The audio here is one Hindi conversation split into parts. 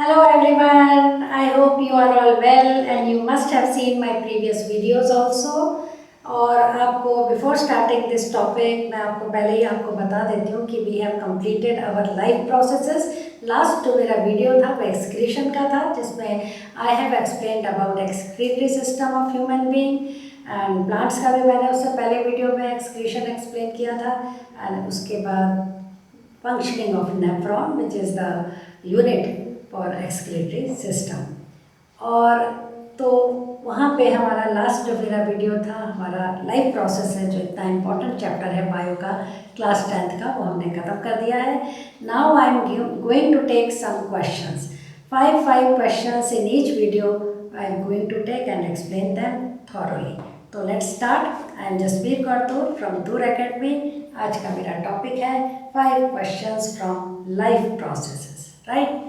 Hello everyone, I hope you are all well and you must have seen my previous videos also. और आपको बिफोर स्टार्टिंग दिस टॉपिक मैं आपको पहले ही आपको बता देती हूँ कि we have completed our life processes. लास्ट जो मेरा वीडियो था वो एक्सक्रीशन का था, जिसमें I have explained about excretory system of human being and plants का भी मैंने उससे पहले वीडियो में एक्सक्रीशन एक्सप्लेन किया था। एंड उसके बाद functioning of nephron which is the unit for excretory system. और तो वहाँ पे हमारा लास्ट जो मेरा वीडियो था, हमारा लाइफ प्रोसेस है जो इतना इम्पोर्टेंट चैप्टर है बायो का, क्लास 10th का, वो हमने ख़त्म कर दिया है। Now I am going to take some questions, 5 questions in each video I am going to take and explain them thoroughly. तो let's start. I am Jasbir कौरतूर फ्रॉम दूर एकेडमी। आज का मेरा टॉपिक है 5 questions from life processes, right.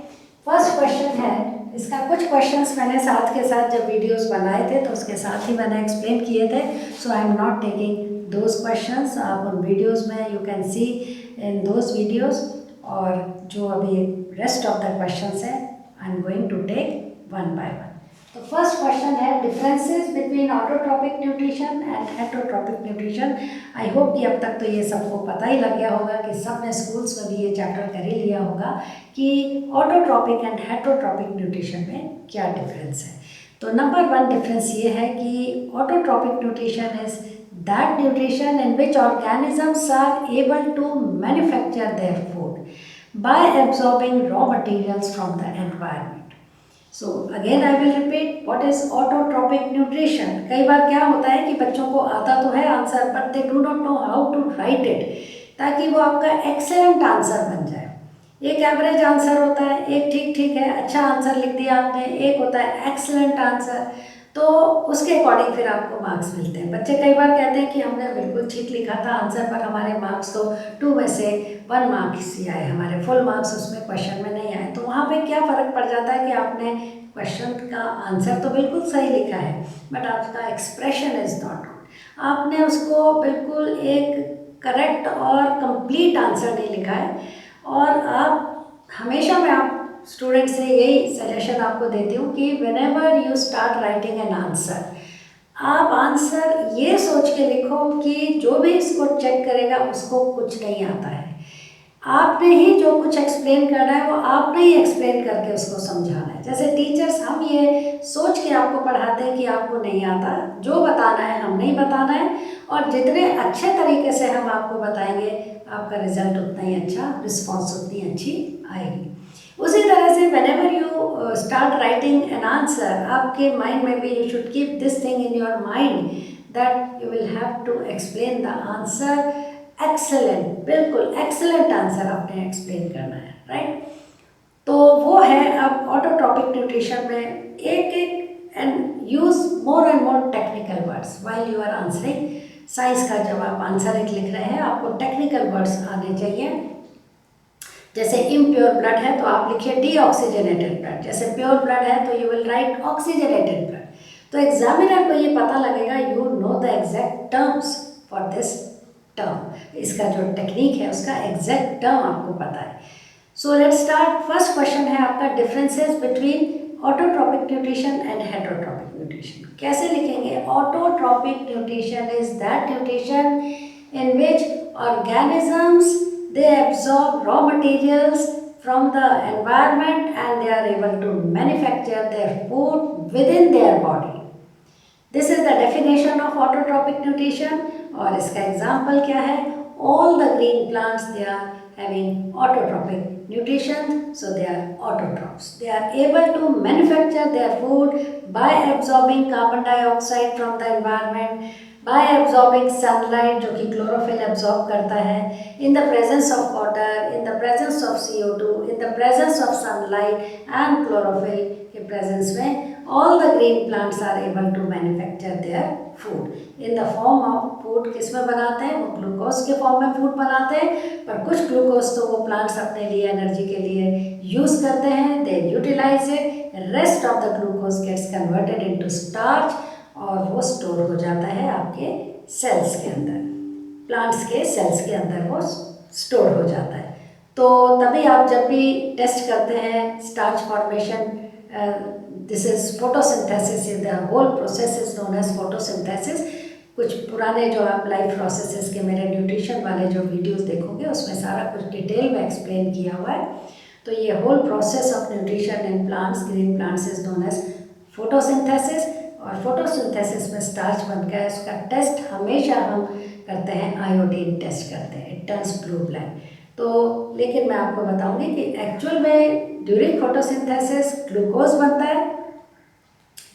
First question है, इसका कुछ क्वेश्चंस मैंने साथ के साथ जब वीडियोस बनाए थे तो उसके साथ ही मैंने एक्सप्लेन किए थे, so I am not taking those questions. आप उन वीडियोस में you can see in those videos. और जो अभी रेस्ट ऑफ द क्वेश्चंस है I am going to take one by one. तो फर्स्ट क्वेश्चन है differences between autotrophic nutrition and heterotrophic nutrition. I hope कि अब तक तो ये सबको पता ही लग गया होगा कि सब ने स्कूल्स में भी ये चैप्टर कर ही लिया होगा कि ऑटोट्रॉपिक एंड हेटरोट्रॉपिक न्यूट्रिशन में क्या डिफरेंस है। तो नंबर 1 डिफरेंस ये है कि autotrophic nutrition is that nutrition in which organisms are able to manufacture their food by absorbing raw materials from the environment. So again I will repeat what is autotrophic nutrition. कई बार क्या होता है कि बच्चों को आता तो है answer, but they do not know how to write it, ताकि वो आपका एक्सेलेंट आंसर बन जाए। एक एवरेज आंसर होता है, एक ठीक ठीक है, अच्छा आंसर लिख दिया आपने, एक होता है एक्सेलेंट आंसर, तो उसके अकॉर्डिंग फिर आपको मार्क्स मिलते हैं। बच्चे कई बार कहते हैं कि हमने बिल्कुल ठीक लिखा था आंसर, पर हमारे मार्क्स तो 2 में से 1 मार्क्स ही आए, हमारे फुल मार्क्स उसमें क्वेश्चन में नहीं आए। तो वहाँ पे क्या फ़र्क पड़ जाता है कि आपने क्वेश्चन का आंसर तो बिल्कुल सही लिखा है, बट आपका एक्सप्रेशन इज़ नॉट गुड। आपने उसको बिल्कुल एक करेक्ट और कंप्लीट आंसर नहीं लिखा है। और आप हमेशा मैं आप स्टूडेंट से यही सजेशन आपको देती हूँ कि whenever you start writing an answer, आप आंसर ये सोच के लिखो कि जो भी इसको चेक करेगा उसको कुछ नहीं आता है। आपने ही जो कुछ एक्सप्लेन करना है वो आपने ही एक्सप्लेन करके उसको समझाना है। जैसे टीचर्स हम ये सोच के आपको पढ़ाते हैं कि आपको नहीं आता, जो बताना है हमने ही बताना है, और जितने अच्छे तरीके से हम आपको बताएंगे आपका रिजल्ट उतना ही अच्छा, रिस्पॉन्स उतनी अच्छी आएगी। उसी तरह से whenever you start writing an answer, आपके माइंड में भी you should keep this thing in your mind that you will have to explain the answer excellent, बिल्कुल एक्सेलेंट आंसर आपने एक्सप्लेन करना है, राइट। तो वो है अब ऑटोट्रॉपिक न्यूट्रिशन में एक एक and use more and more technical words while you are answering. Science का जब आप आंसर एक लिख रहे हैं आपको टेक्निकल वर्ड्स आने चाहिए। जैसे इम्प्योर ब्लड है तो आप लिखिए डीऑक्सीजनेटेड ब्लड, जैसे प्योर ब्लड है तो you will write oxygenated blood. तो एग्जामिनर को ये पता लगेगा you know the exact terms for this term, इसका जो टेक्निक है उसका एग्जैक्ट टर्म आपको पता है। So let's start. First question है आपका differences between autotrophic nutrition and heterotrophic nutrition. कैसे लिखेंगे? Autotrophic nutrition is that nutrition in which organisms they absorb raw materials from the environment and they are able to manufacture their food within their body. This is the definition of autotrophic nutrition. और इसका example क्या है? All the green plants they are having autotrophic nutrition, so they are autotrophs. They are able to manufacture their food by absorbing carbon dioxide from the environment, by absorbing sunlight जो कि chlorophyll absorb करता है, in the presence of water, in the presence of CO2, in the presence of sunlight and chlorophyll के presence में all the green plants are able to manufacture their food in the form of food। किस में बनाते हैं? वो ग्लूकोज के फॉर्म में फूड बनाते हैं, पर कुछ ग्लूकोज तो वो प्लांट्स अपने लिए एनर्जी के लिए यूज़ करते हैं, they utilize it. Rest of the glucose gets converted into starch और वो स्टोर हो जाता है आपके सेल्स के अंदर, प्लांट्स के सेल्स के अंदर वो स्टोर हो जाता है। तो तभी आप जब भी टेस्ट करते हैं starch formation, this is photosynthesis, the whole process is known as photosynthesis. कुछ पुराने जो आप लाइफ प्रोसेसेस के मेरे न्यूट्रिशन वाले जो वीडियोस देखोगे उसमें सारा कुछ डिटेल में एक्सप्लेन किया हुआ है। तो ये whole process of nutrition in plants, green plants, is known as photosynthesis. और फोटोसिंथेसिस में स्टार्च बनता है, उसका टेस्ट हमेशा हम करते हैं, आयोडीन टेस्ट करते हैं, इट टर्न्स ब्लू ब्लैक। तो लेकिन मैं आपको बताऊंगी कि एक्चुअल में ड्यूरिंग फोटोसिंथेसिस ग्लूकोज बनता है,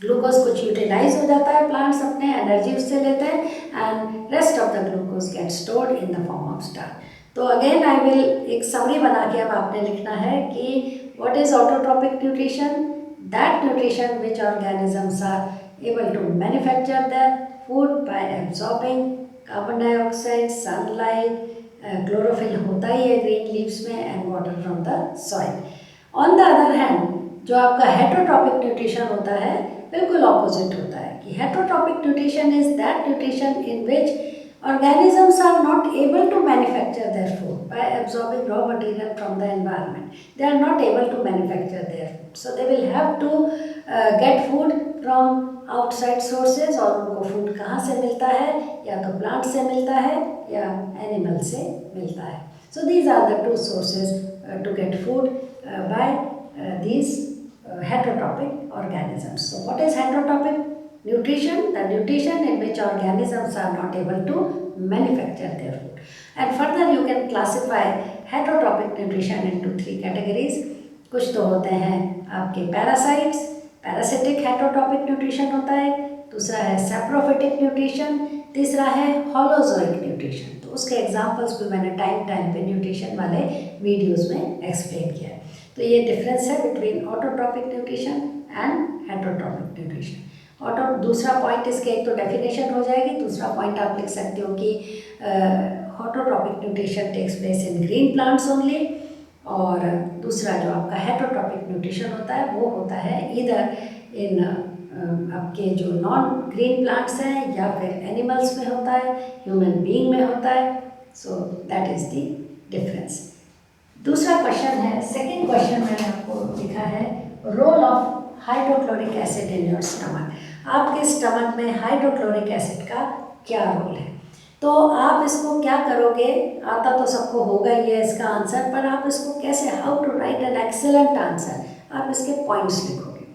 ग्लूकोज कुछ यूटिलाइज हो जाता है, प्लांट्स अपने एनर्जी उससे लेते हैं, and rest of the glucose get stored in the form of starch. तो अगेन आई विल एक समरी बना के अब आपने लिखना है कि what is autotrophic nutrition, that nutrition which organisms are able to manufacture the food by absorbing carbon dioxide, sunlight, chlorophyll होता ही है ग्रीन लीव्स में, and water from the soil. On the other hand जो आपका हेटरोट्रॉपिक न्यूट्रिशन होता है बिल्कुल ऑपोजिट होता है कि heterotrophic nutrition is that nutrition in which organisms are not able to manufacture their food by absorbing raw material from the environment. They are not able to manufacture their food, so they will have to get food from outside sources। और उनको फूड कहाँ से मिलता है, या तो प्लांट से मिलता है या एनिमल से मिलता है। So these are the two sources to get food by these heterotrophic organisms. So what is heterotrophic nutrition? The nutrition in which organisms are not able to manufacture their food. And further you can classify heterotrophic nutrition into three categories. कुछ तो होते हैं आपके पैरासाइट्स, पैरासिटिक हेटरोट्रॉपिक न्यूट्रिशन होता है, दूसरा है सैप्रोफिटिक न्यूट्रिशन, तीसरा है होलोजोइक न्यूट्रिशन। तो उसके एग्जांपल्स भी मैंने टाइम पे न्यूट्रिशन वाले वीडियोस में एक्सप्लेन किया है। तो ये डिफरेंस है between autotrophic nutrition and heterotrophic nutrition. Auto दूसरा पॉइंट इसके एक तो डेफिनेशन हो जाएगी, दूसरा पॉइंट आप लिख सकते हो कि autotrophic nutrition takes place in green plants only, और दूसरा जो आपका हेटरोट्रॉपिक न्यूट्रिशन होता है वो होता है इधर इन आपके जो नॉन ग्रीन प्लांट्स हैं या फिर एनिमल्स में होता है, ह्यूमन बीइंग में होता है। So that is the difference. दूसरा क्वेश्चन है, सेकेंड क्वेश्चन मैंने आपको लिखा है, role of hydrochloric acid in your stomach. आपके स्टमक में हाइड्रोक्लोरिक एसिड का क्या रोल है? तो आप इसको क्या करोगे, आता तो सबको होगा ये इसका आंसर, पर आप इसको कैसे, how to write an excellent answer, आप इसके पॉइंट्स लिखोगे।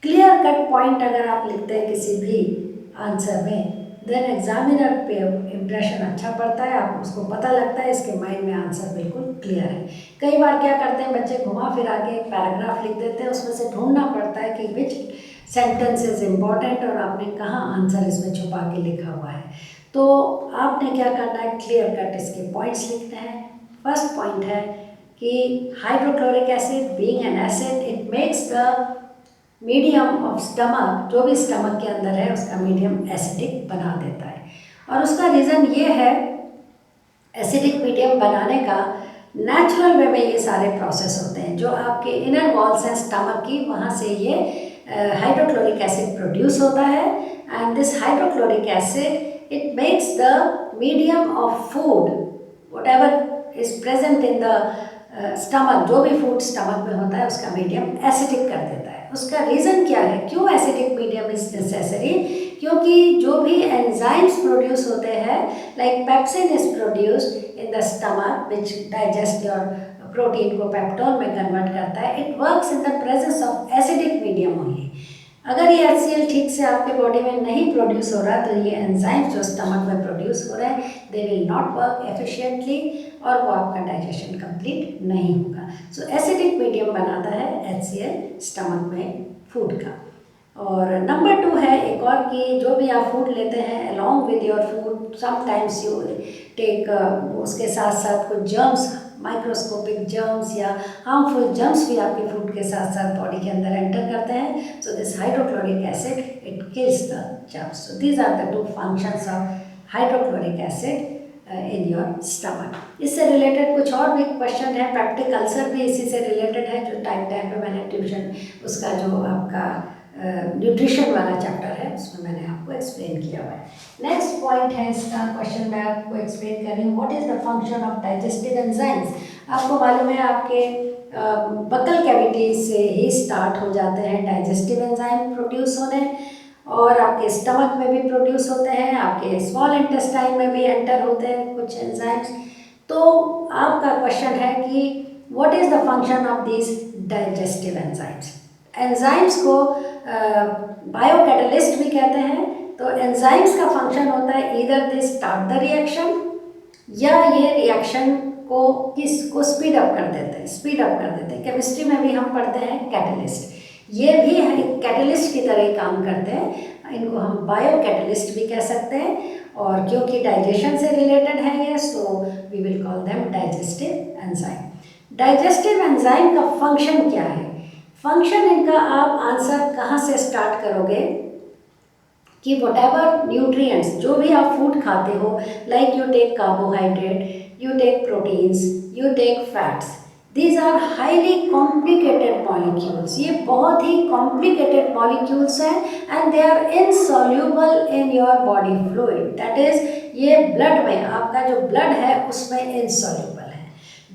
क्लियर कट पॉइंट अगर आप लिखते हैं किसी भी आंसर में, देन एग्जामिनर पे इम्प्रेशन अच्छा पड़ता है, आप उसको पता लगता है इसके माइंड में आंसर बिल्कुल क्लियर है। कई बार क्या करते हैं बच्चे, घुमा फिरा के एक पैराग्राफ लिख देते हैं, उसमें से ढूंढना पड़ता है कि विच सेंटेंस इज इम्पॉर्टेंट और आपने कहाँ आंसर इसमें छुपा के लिखा हुआ है। तो आपने क्या करना है, क्लियर कट इसके पॉइंट्स लिखने हैं। फर्स्ट पॉइंट है कि hydrochloric acid being an acid, it makes the medium of stomach, जो भी स्टमक के अंदर है उसका मीडियम एसिडिक बना देता है। और उसका रीज़न ये है, एसिडिक मीडियम बनाने का नेचुरल वे में ये सारे प्रोसेस होते हैं, जो आपके इनर वॉल्स हैं स्टमक की, वहाँ से ये हाइड्रोक्लोरिक एसिड प्रोड्यूस होता है। And this hydrochloric acid it makes the medium of food what ever is present in the stomach, जो भी फूड स्टमक में होता है उसका मीडियम एसिडिक कर देता है। उसका रीज़न क्या है, क्यों एसिडिक मीडियम इज नेसेसरी? क्योंकि जो भी एंजाइम्स प्रोड्यूस होते हैं, like pepsin is produced in the stomach which digest your protein को पेप्टोन में कन्वर्ट करता है, it works in the presence of acidic medium only. अगर ये HCl ठीक से आपके बॉडी में नहीं प्रोड्यूस हो रहा, तो ये एंजाइम्स जो स्टमक में प्रोड्यूस हो रहे हैं, they will not work efficiently और वो आपका डाइजेशन कंप्लीट नहीं होगा। सो एसिडिक मीडियम बनाता है HCl स्टमक में फूड का। और नंबर 2 है एक और कि जो भी आप फूड लेते हैं along with your food, sometimes you take उसके साथ साथ कुछ जर्म्स, माइक्रोस्कोपिक जर्म्स या हार्मफुल जर्म्स भी आपके फूड के साथ साथ बॉडी के अंदर एंटर करते हैं। So this hydrochloric acid it kills the germs. So these are the 2 functions of hydrochloric acid in your stomach. इससे रिलेटेड कुछ और भी क्वेश्चन है, पेप्टिक अल्सर भी इसी से रिलेटेड है, जो टाइम पे मैंने ट्यूशन उसका जो आपका न्यूट्रिशन वाला चैप्टर है उसमें मैंने आपको एक्सप्लेन किया हुआ है। नेक्स्ट पॉइंट है इसका क्वेश्चन मैं आपको एक्सप्लेन कर रही हूँ, what is the function of digestive enzymes. आपको मालूम है आपके बकल कैविटी से ही स्टार्ट हो जाते हैं डाइजेस्टिव एंजाइम प्रोड्यूस होने, और आपके स्टमक में भी प्रोड्यूस होते हैं, आपके स्मॉल इंटेस्टाइन में भी एंटर होते हैं कुछ एंजाइम्स। तो आपका क्वेश्चन है कि what is the function of this digestive enzymes. Enzymes को बायोकैटलिस्ट भी कहते हैं। तो एंजाइम्स का फंक्शन होता है either they start the reaction, या ये रिएक्शन को स्पीड अप कर देते हैं। केमिस्ट्री में भी हम पढ़ते हैं कैटलिस्ट, ये भी एक कैटलिस्ट की तरह ही काम करते हैं। इनको हम बायो कैटलिस्ट भी कह सकते हैं, और क्योंकि डाइजेशन से रिलेटेड है ये, so we will call them digestive enzyme. Digestive enzyme का फंक्शन क्या है? फंक्शन इनका आप आंसर कहाँ से स्टार्ट करोगे कि व्हाटएवर न्यूट्रिएंट्स, जो भी आप फूड खाते हो, like you take carbohydrate, you take proteins, you take fats, these are highly complicated molecules। ये बहुत ही complicated molecules हैं, and they are insoluble in your body fluid, that is ये blood में, आपका जो blood है उसमें insoluble है।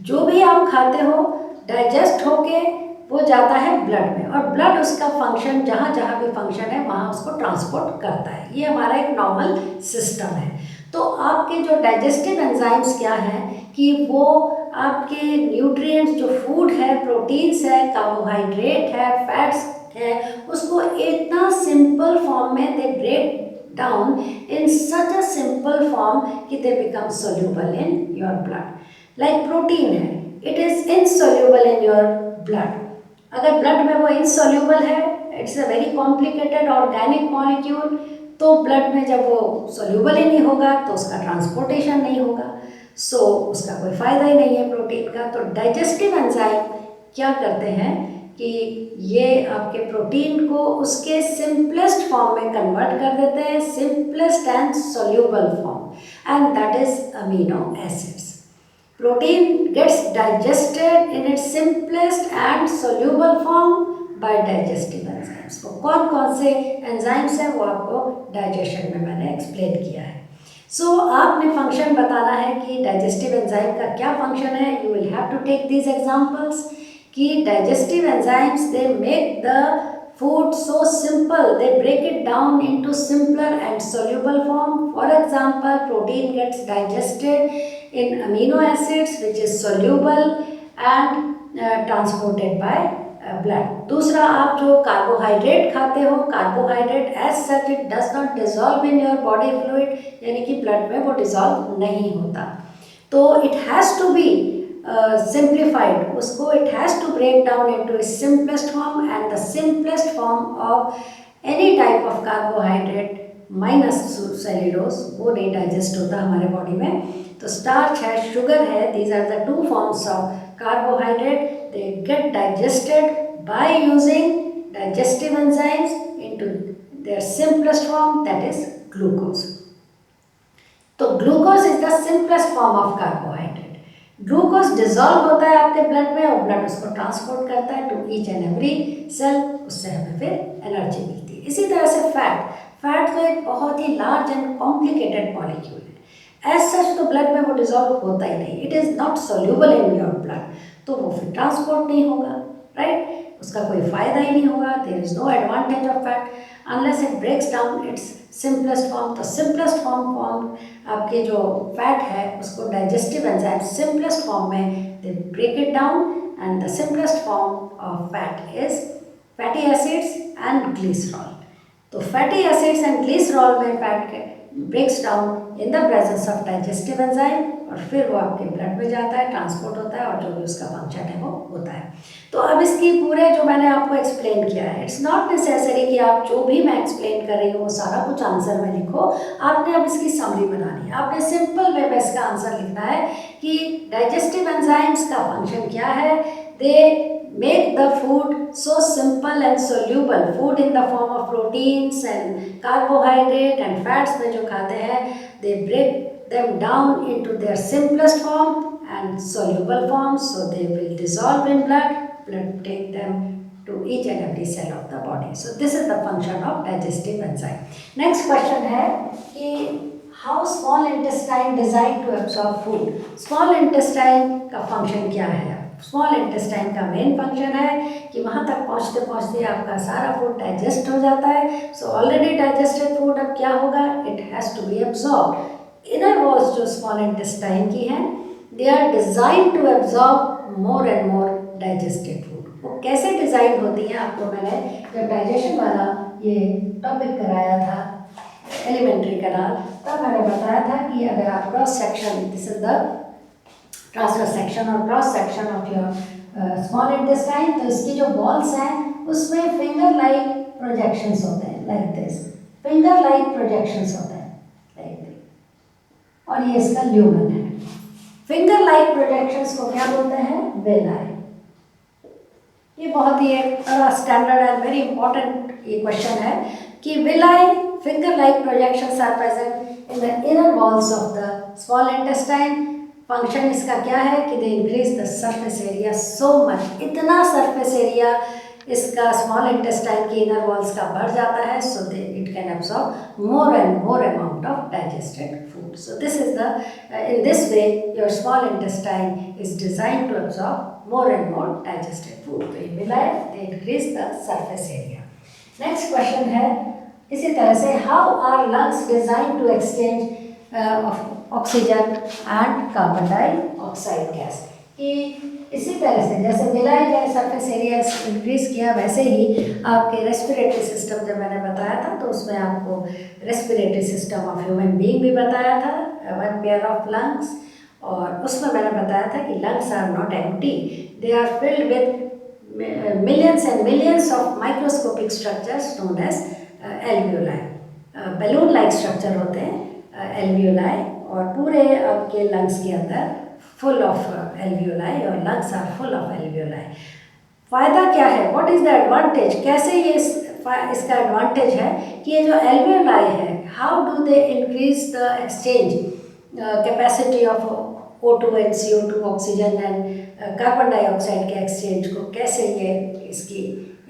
जो भी आप खाते हो डाइजेस्ट होके वो जाता है ब्लड में, और ब्लड उसका फंक्शन जहाँ जहाँ भी फंक्शन है वहाँ उसको ट्रांसपोर्ट करता है। ये हमारा एक नॉर्मल सिस्टम है। तो आपके जो डाइजेस्टिव एंजाइम्स क्या हैं कि वो आपके न्यूट्रिएंट्स, जो फूड है, प्रोटीन्स है, कार्बोहाइड्रेट है, फैट्स है, उसको इतना सिंपल फॉर्म में they break down in such a simple form कि they become soluble in your blood. Like protein है, it is insoluble in your blood. अगर ब्लड में वो इनसोल्यूबल है, it's a very complicated organic molecule, तो ब्लड में जब वो सोल्यूबल ही नहीं होगा तो उसका ट्रांसपोर्टेशन नहीं होगा, सो उसका कोई फ़ायदा ही नहीं है प्रोटीन का। तो डाइजेस्टिव एंजाइम क्या करते हैं कि ये आपके प्रोटीन को उसके सिंपलेस्ट फॉर्म में कन्वर्ट कर देते हैं, simplest and soluble form, and that is amino acids. Protein gets digested in its simplest and soluble form by digestive enzymes. वो कौन कौन से एंजाइम्स हैं वो आपको डाइजेशन में मैंने एक्सप्लेन किया है। सो आपने फंक्शन बताना है कि डाइजेस्टिव एंजाइम का क्या फंक्शन है। You will have to take these examples कि digestive enzymes they make the food so simple, they break it down into simpler and soluble form. For example, protein gets digested in amino acids which is soluble and transported by blood. दूसरा, आप जो कार्बोहाइड्रेट खाते हो, carbohydrate as such it does not dissolve in your body fluid, यानी कि ब्लड में वो डिजॉल्व नहीं होता, तो it has to be simplified, उसको it has to break down into its simplest form, and the simplest form of any type of carbohydrate minus cellulose वो नहीं डाइजेस्ट होता हमारे बॉडी में। तो स्टार्च है, शुगर है, these are the two forms of carbohydrate, they get digested by using digestive enzymes into their simplest form, that is glucose। तो glucose is the simplest form of carbohydrate। Glucose dissolve होता है आपके ब्लड में, और ब्लड उसको ट्रांसपोर्ट करता है to each and every cell, उससे हमें फिर एनर्जी मिलती है। इसी तरह से फैट तो एक बहुत ही लार्ज एंड कॉम्प्लिकेटेड मॉलिक्यूल है। एज सच तो ब्लड में वो डिजॉल्व होता ही नहीं, it is not soluble in your blood, तो वो फिर ट्रांसपोर्ट नहीं होगा, राइट, उसका कोई फ़ायदा ही नहीं होगा। There is no advantage of fat unless it breaks down its simplest form. तो सिंपलेस्ट फॉर्म आपके जो फैट है उसको डाइजेस्टिव एंजाइम सिंपलेस्ट फॉर्म में they break it down, and the simplest form of fat is fatty acids and glycerol. तो फैटी एसिड्स एंड ग्लिसरॉल में fat breaks down in the presence of digestive enzyme, और फिर वो आपके ब्लड में जाता है, ट्रांसपोर्ट होता है, और जो भी उसका फंक्शन है वो होता है। तो अब इसकी पूरे जो मैंने आपको एक्सप्लेन किया है, इट्स नॉट नेसेसरी कि आप जो भी मैं एक्सप्लेन कर रही हूँ वो सारा कुछ आंसर में लिखो। आपने अब इसकी समरी बनानी है, आपने सिंपल वे में इसका आंसर लिखना है कि डाइजेस्टिव एंजाइम्स का फंक्शन क्या है। दे make the food so simple and soluble, food in the form of proteins and carbohydrate and fats में जो खाते हैं, they break them down into their simplest form and soluble form, so they will dissolve in blood take them to each and every cell of the body. So this is the function of digestive enzyme. Next question है कि how small intestine design to absorb food. Small intestine का फंक्शन क्या है? स्मॉल इंटेस्टाइन का मेन फंक्शन है कि वहाँ तक पहुँचते पहुँचते आपका सारा फूड डाइजेस्ट हो जाता है। सो ऑलरेडी डाइजेस्टेड फूड अब क्या होगा? It has to be absorb. Inner walls जो स्मॉल इंटेस्टाइन की हैं, they are design to absorb more and more digested food. वो कैसे डिज़ाइन होती हैं? आपको मैंने जब डाइजेशन वाला ये टॉपिक कराया था एलिमेंट्री कैनाल, तब मैंने बताया था कि अगर आप cross section, this is the transverse section और cross section of your small intestine, तो इसकी जो वॉल्स हैं उसमें फिंगर लाइक प्रोजेक्शंस होते हैं, like this, finger like projections होते हैं लाइक दिस, और ये इसका ल्यूमन है। फिंगर लाइक प्रोजेक्शंस को क्या बोलते हैं? विलाई। ये बहुत ही एक स्टैंडर्ड एंड वेरी इंपॉर्टेंट ये क्वेश्चन है कि villi, finger like projections are present in the inner walls of the small intestine. Function इसका क्या है कि they increase the surface area so much, इतना सरफेस एरिया इसका स्मॉल इंटेस्टाइन की इनर वॉल्स का बढ़ जाता है, so they it can absorb more and more amount of digested food. So this is the in this way your small intestine is designed to absorb more and more digested food. तो ये मिला है, they increase the surface area. Next question है इसी तरह से, how are lungs designed to exchange of oxygen and carbon dioxide gas? कि इसी तरह से जैसे मिलाई गया सरफेस एरिया इंक्रीज किया, वैसे ही आपके रेस्पिरेटरी सिस्टम जब मैंने बताया था तो उसमें आपको respiratory system of human being भी बताया था, वन पेयर ऑफ लंग्स, और उसमें मैंने बताया था कि lungs are not empty, they are filled with millions and millions of microscopic structures known as alveoli. Balloon like structure होते हैं एल्वियोलाई, और पूरे आपके लंग्स के अंदर फुल ऑफ एल्वियोलाई, और lungs are full of alveoli. फ़ायदा क्या है? What is the advantage? कैसे ये इसका एडवांटेज है कि ये जो एल्वियोलाई है, how do they increase the exchange capacity of O2 and CO2, oxygen and carbon dioxide के एक्सचेंज को कैसे ये इसकी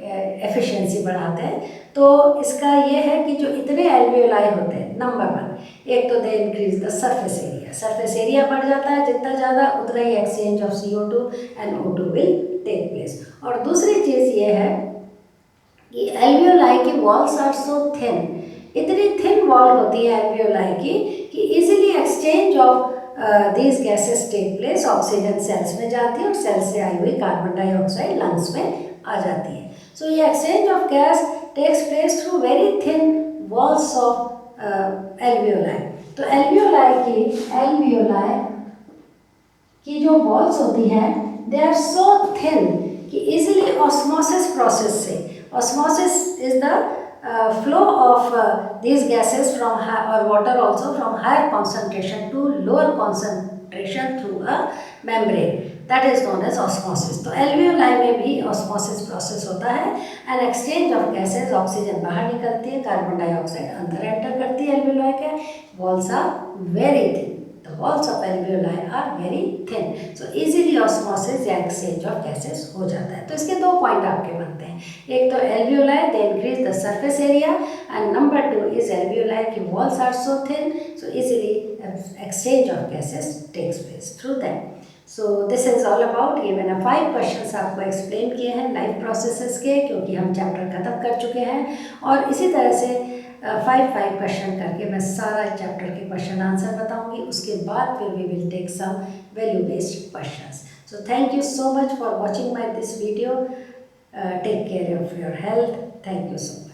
एफिशिएंसी बढ़ाते हैं? तो इसका ये है कि जो इतने एल्वियोलाई होते हैं, नंबर वन, एक तो they increase the surface area, surface area बढ़ जाता है जितना ज़्यादा, उतना ही exchange of CO2 and O2 will take place. और दूसरी चीज़ ये है कि एल्वियोलाई की वॉल्स आर सो थिन, इतनी थिन वॉल होती है एल्वियोलाई की कि easily exchange of these gases take place. Oxygen cells में जाती है और सेल्स से आई हुई कार्बन डाइऑक्साइड लंग्स में आ जाती है। सो ये exchange of gas takes place through very thin walls of alveoli. तो एल्वियोलाई की जो वॉल्स होती हैं, दे आर सो थिन कि इजीली ऑस्मोसिस प्रोसेस से, osmosis is the flow of these gases from high, or water also, from higher concentration to lower concentration through a membrane, that is known as osmosis. तो एल्वियोलाई में भी ऑस्मोसिस प्रोसेस होता है and exchange of gases, oxygen बाहर निकलती है, कार्बन डाइऑक्साइड अंदर एंटर करती है। एल्वियोलाई के walls are very thin, the walls of alveoli are very thin, so easily osmosis या exchange of gases हो जाता है। तो इसके दो पॉइंट आपके बनते हैं, एक तो alveoli they increase the surface area, and number two is alveoli की walls are so thin, so easily exchange of gases takes place through them. So this is all about, ये मैंने 5 क्वेश्चंस आपको एक्सप्लेन किए हैं लाइफ प्रोसेसेस के, क्योंकि हम चैप्टर खत्म कर चुके हैं, और इसी तरह से 5 क्वेश्चन करके मैं सारा चैप्टर के क्वेश्चन आंसर बताऊंगी। उसके बाद फिर we will take some value based questions. So thank you so much for watching my this video. Take care of your health. Thank you so much.